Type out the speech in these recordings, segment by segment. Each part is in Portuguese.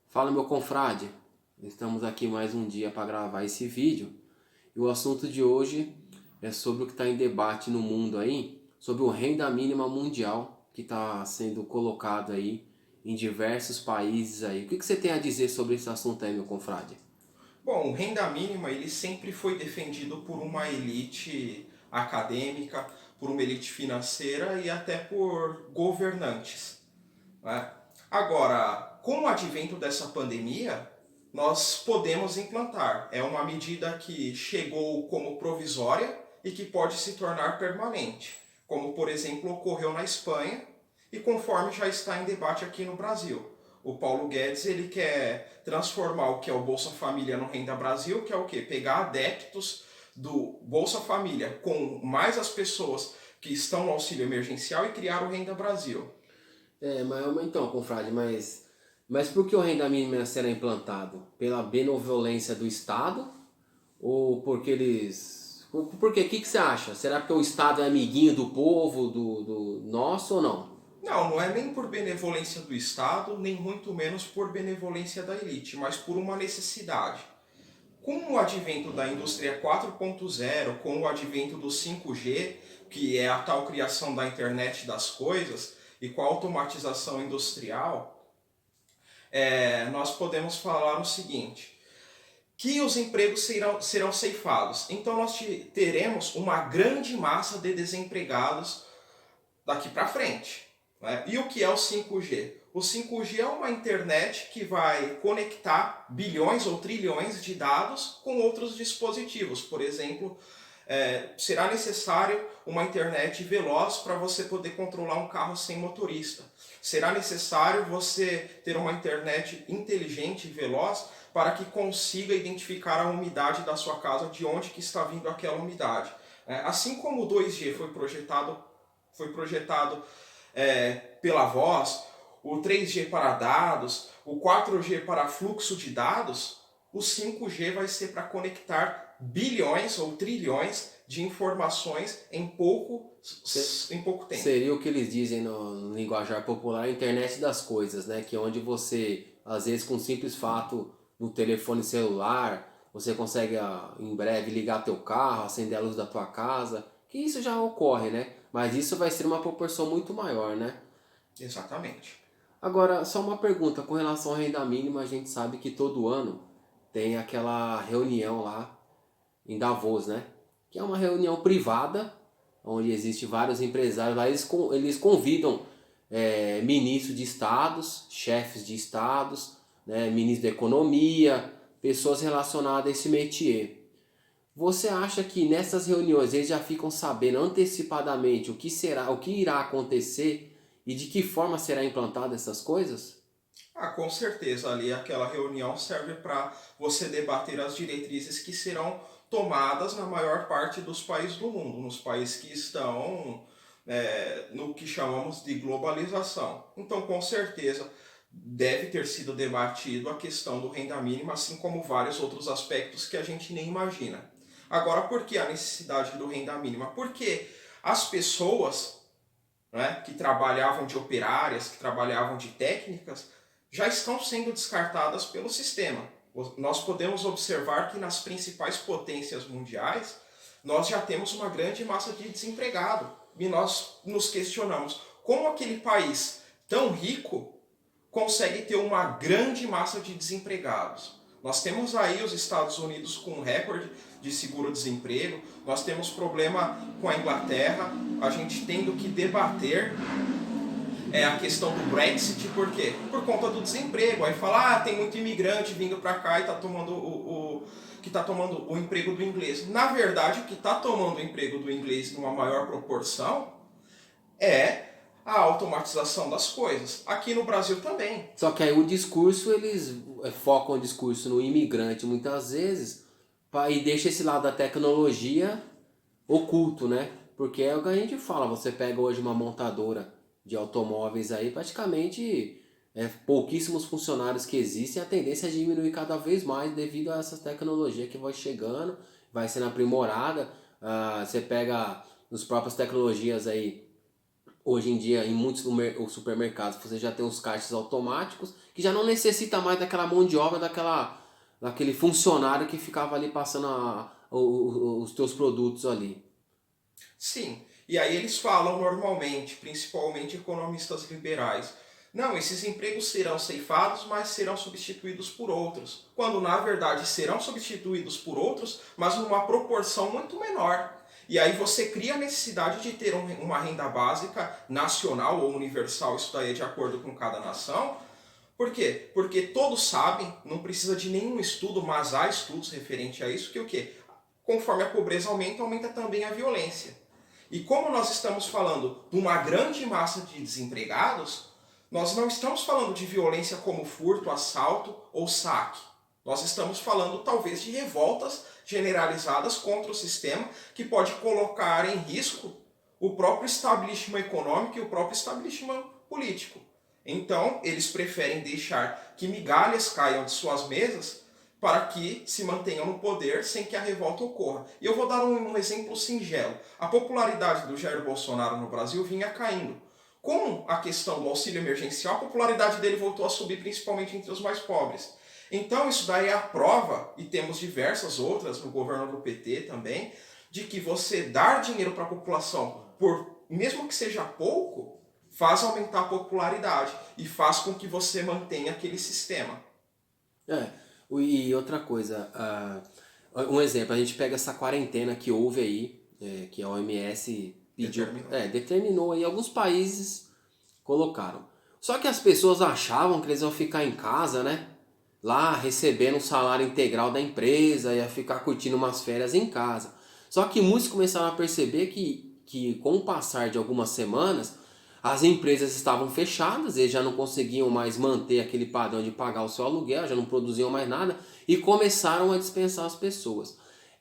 Fala, meu confrade, estamos aqui mais um dia para gravar esse vídeo e o assunto de hoje é sobre o que está em debate no mundo aí, sobre o renda mínima mundial que está sendo colocado aí em diversos países aí. O que você tem a dizer sobre esse assunto aí, meu confrade? Bom, o renda mínima ele sempre foi defendido por uma elite acadêmica, por uma elite financeira e até por governantes, né? Agora, com o advento dessa pandemia, nós podemos implantar. É uma medida que chegou como provisória e que pode se tornar permanente, como por exemplo ocorreu na Espanha e conforme já está em debate aqui no Brasil. O Paulo Guedes ele quer transformar o que é o Bolsa Família no Renda Brasil, que é o quê? Pegar adeptos do Bolsa Família com mais as pessoas que estão no auxílio emergencial e criar o Renda Brasil. Mas então, confrade, mas por que o renda mínima será implantado? Pela benevolência do Estado ou porque eles... Por quê? O que você acha? Será porque o Estado é amiguinho do povo, do nosso ou não? Não, não é nem por benevolência do Estado, nem muito menos por benevolência da elite, mas por uma necessidade. Com o advento da indústria 4.0, com o advento do 5G, que é a tal criação da internet das coisas, e com a automatização industrial, nós podemos falar o seguinte, que os empregos serão ceifados. Então nós teremos uma grande massa de desempregados daqui para frente, né? E o que é o 5G? O 5G é uma internet que vai conectar bilhões ou trilhões de dados com outros dispositivos. Por exemplo, será necessário uma internet veloz para você poder controlar um carro sem motorista. Será necessário você ter uma internet inteligente e veloz para que consiga identificar a umidade da sua casa, de onde que está vindo aquela umidade. Assim como o 2G foi projetado pela voz, o 3G para dados, o 4G para fluxo de dados, o 5G vai ser para conectar bilhões ou trilhões de informações em pouco tempo. Seria o que eles dizem no linguajar popular, a internet das coisas, né? Que é onde você, às vezes, com um simples fato no telefone celular, você consegue em breve ligar teu carro, acender a luz da tua casa, que isso já ocorre, né? Mas isso vai ser uma proporção muito maior, né? Exatamente. Agora, só uma pergunta com relação à renda mínima, a gente sabe que todo ano tem aquela reunião lá em Davos, né? Que é uma reunião privada, onde existe vários empresários lá, eles convidam ministros de estados, chefes de estados, né, ministro da economia, pessoas relacionadas a esse métier. Você acha que nessas reuniões eles já ficam sabendo antecipadamente o que será, o que irá acontecer e de que forma será implantada essas coisas? Com certeza, ali aquela reunião serve para você debater as diretrizes que serão tomadas na maior parte dos países do mundo, nos países que estão no que chamamos de globalização. Então, com certeza, deve ter sido debatido a questão do renda mínima, assim como vários outros aspectos que a gente nem imagina. Agora, por que a necessidade do renda mínima? Porque as pessoas, né, que trabalhavam de operárias, que trabalhavam de técnicas, já estão sendo descartadas pelo sistema. Nós podemos observar que nas principais potências mundiais, nós já temos uma grande massa de desempregado. E nós nos questionamos como aquele país tão rico consegue ter uma grande massa de desempregados. Nós temos aí os Estados Unidos com um recorde de seguro-desemprego, nós temos problema com a Inglaterra, a gente tendo que debater a questão do Brexit, por quê? Por conta do desemprego. Aí fala, tem muito imigrante vindo para cá e está tomando que está tomando o emprego do inglês. Na verdade, o que está tomando o emprego do inglês numa maior proporção é a automatização das coisas. Aqui no Brasil também. Só que aí o discurso, eles focam o discurso no imigrante muitas vezes e deixa esse lado da tecnologia oculto, né? Porque é o que a gente fala, você pega hoje uma montadora de automóveis aí, praticamente pouquíssimos funcionários que existem, a tendência é diminuir cada vez mais devido a essa tecnologia que vai chegando, vai sendo aprimorada. Você pega as próprias tecnologias aí, hoje em dia, em muitos supermercados, você já tem os caixas automáticos, que já não necessita mais daquela mão de obra, daquele funcionário que ficava ali passando os teus produtos ali. Sim, e aí eles falam normalmente, principalmente economistas liberais, não, esses empregos serão ceifados, mas serão substituídos por outros. Quando na verdade serão substituídos por outros, mas numa proporção muito menor. E aí você cria a necessidade de ter uma renda básica nacional ou universal, isso daí é de acordo com cada nação. Por quê? Porque todos sabem, não precisa de nenhum estudo, mas há estudos referentes a isso, que o quê? Conforme a pobreza aumenta, aumenta também a violência. E como nós estamos falando de uma grande massa de desempregados, nós não estamos falando de violência como furto, assalto ou saque. Nós estamos falando talvez de revoltas generalizadas contra o sistema que pode colocar em risco o próprio establishment econômico e o próprio establishment político. Então, eles preferem deixar que migalhas caiam de suas mesas para que se mantenham no poder sem que a revolta ocorra. E eu vou dar um exemplo singelo. A popularidade do Jair Bolsonaro no Brasil vinha caindo. Com a questão do auxílio emergencial, a popularidade dele voltou a subir, principalmente entre os mais pobres. Então isso daí é a prova, e temos diversas outras no governo do PT também, de que você dar dinheiro para a população, mesmo que seja pouco, faz aumentar a popularidade e faz com que você mantenha aquele sistema. E outra coisa, um exemplo, a gente pega essa quarentena que houve aí, que a OMS determinou aí, alguns países colocaram. Só que as pessoas achavam que eles iam ficar em casa, né? Lá recebendo o salário integral da empresa, ia ficar curtindo umas férias em casa. Só que muitos começaram a perceber que com o passar de algumas semanas, as empresas estavam fechadas, eles já não conseguiam mais manter aquele padrão de pagar o seu aluguel, já não produziam mais nada e começaram a dispensar as pessoas.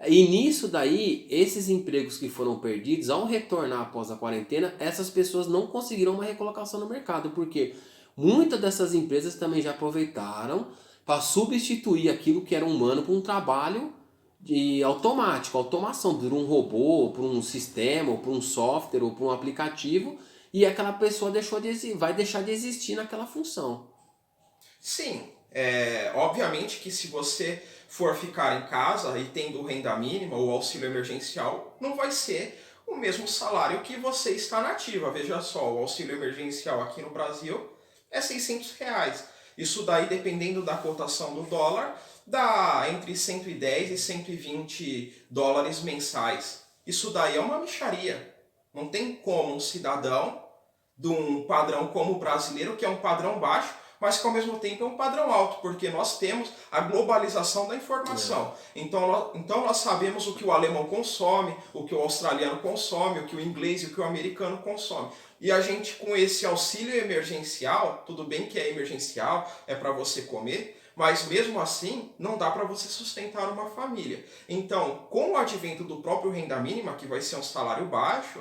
E nisso daí, esses empregos que foram perdidos, ao retornar após a quarentena, essas pessoas não conseguiram uma recolocação no mercado, porque muitas dessas empresas também já aproveitaram para substituir aquilo que era humano por um trabalho automático, automação, por um robô, por um sistema, ou por um software, ou por um aplicativo, e aquela pessoa vai deixar de existir naquela função. Sim, obviamente que se você for ficar em casa e tendo renda mínima ou auxílio emergencial, não vai ser o mesmo salário que você está na ativa. Veja só, o auxílio emergencial aqui no Brasil é R$ 600. Isso daí, dependendo da cotação do dólar, dá entre 110 e 120 dólares mensais. Isso daí é uma mixaria. Não tem como um cidadão de um padrão como o brasileiro, que é um padrão baixo, mas que ao mesmo tempo é um padrão alto, porque nós temos a globalização da informação. Então nós sabemos o que o alemão consome, o que o australiano consome, o que o inglês e o que o americano consome. E a gente, com esse auxílio emergencial, tudo bem que é emergencial, é para você comer, mas mesmo assim não dá para você sustentar uma família. Então, com o advento do próprio renda mínima, que vai ser um salário baixo,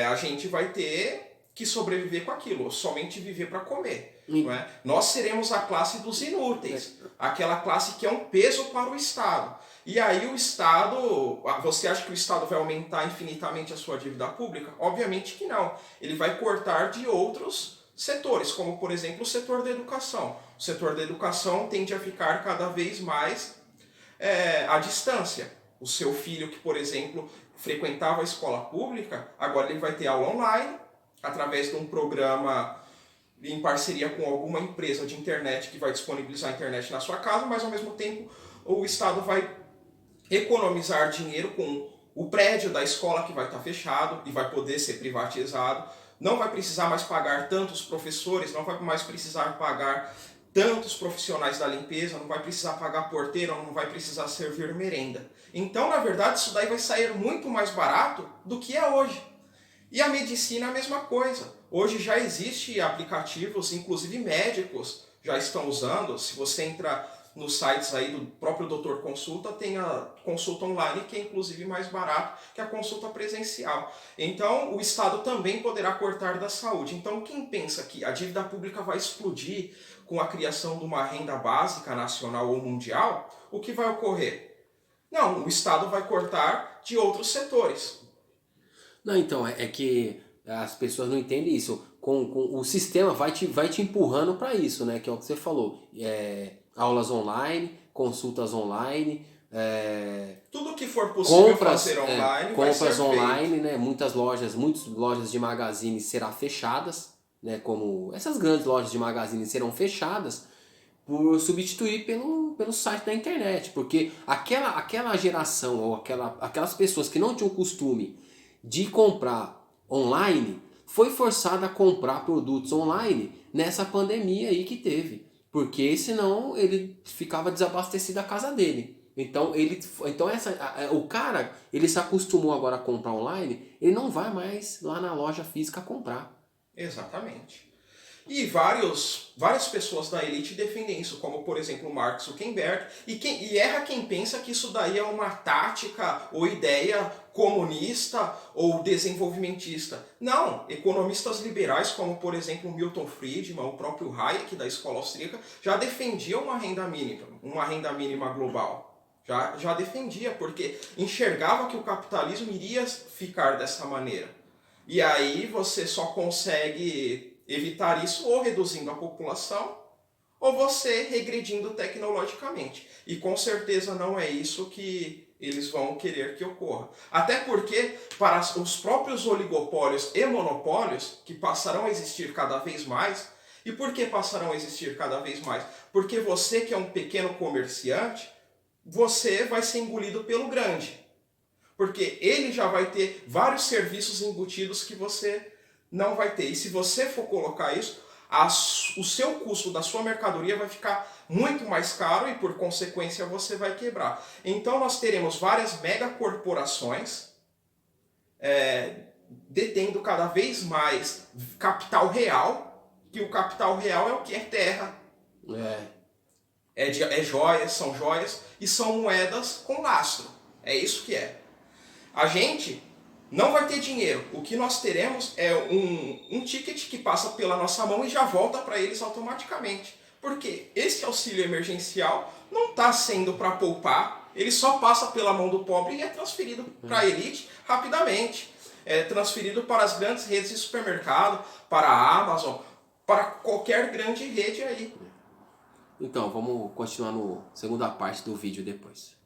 a gente vai ter que sobreviver com aquilo, somente viver para comer. Não é? Nós seremos a classe dos inúteis, aquela classe que é um peso para o Estado. E aí o Estado, você acha que o Estado vai aumentar infinitamente a sua dívida pública? Obviamente que não. Ele vai cortar de outros setores, como por exemplo o setor da educação. O setor da educação tende a ficar cada vez mais à distância. O seu filho que, por exemplo, frequentava a escola pública, agora ele vai ter aula online, através de um programa em parceria com alguma empresa de internet que vai disponibilizar a internet na sua casa, mas ao mesmo tempo o Estado vai economizar dinheiro com o prédio da escola que vai estar fechado e vai poder ser privatizado. Não vai precisar mais pagar tantos professores, não vai mais precisar pagar tantos profissionais da limpeza, não vai precisar pagar porteiro, não vai precisar servir merenda. Então, na verdade, isso daí vai sair muito mais barato do que é hoje. E a medicina é a mesma coisa. Hoje já existe aplicativos, inclusive médicos já estão usando. Se você entra nos sites aí do próprio Doutor Consulta, tem a consulta online, que é inclusive mais barato que a consulta presencial. Então o Estado também poderá cortar da saúde. Então quem pensa que a dívida pública vai explodir com a criação de uma renda básica nacional ou mundial, o que vai ocorrer? Não, o Estado vai cortar de outros setores. Não, então, é que As pessoas não entendem isso. Com o sistema vai te empurrando para isso, né? Que é o que você falou. Aulas online, consultas online, Tudo que for possível fazer online vai ser compras online, feito. né? Muitas lojas de magazine serão fechadas, né? Como essas grandes lojas de magazine serão fechadas por substituir pelo site da internet, porque aquela geração ou aquelas pessoas que não tinham costume de comprar online foi forçada a comprar produtos online nessa pandemia aí que teve, porque senão ele ficava desabastecido a casa dele. O cara, ele se acostumou agora a comprar online, ele não vai mais lá na loja física comprar. Exatamente. E várias pessoas da elite defendem isso, como por exemplo Mark Zuckerberg, e erra quem pensa que isso daí é uma tática ou ideia comunista ou desenvolvimentista. Não, economistas liberais como por exemplo Milton Friedman, o próprio Hayek da escola austríaca, já defendiam uma renda mínima global. Já defendia, porque enxergava que o capitalismo iria ficar dessa maneira. E aí você só consegue evitar isso ou reduzindo a população ou você regredindo tecnologicamente. E com certeza não é isso que eles vão querer que ocorra. Até porque para os próprios oligopólios e monopólios, que passarão a existir cada vez mais, e por que passarão a existir cada vez mais? Porque você que é um pequeno comerciante, você vai ser engolido pelo grande. Porque ele já vai ter vários serviços embutidos que você não vai ter. E se você for colocar isso, o seu custo da sua mercadoria vai ficar muito mais caro e por consequência você vai quebrar. Então nós teremos várias megacorporações detendo cada vez mais capital real, que o capital real é o que? É terra. São joias e são moedas com lastro. É isso que é. A gente não vai ter dinheiro. O que nós teremos é um ticket que passa pela nossa mão e já volta para eles automaticamente. Porque esse auxílio emergencial não está sendo para poupar, ele só passa pela mão do pobre e é transferido para a elite rapidamente. É transferido para as grandes redes de supermercado, para a Amazon, para qualquer grande rede aí. Então, vamos continuar na segunda parte do vídeo depois.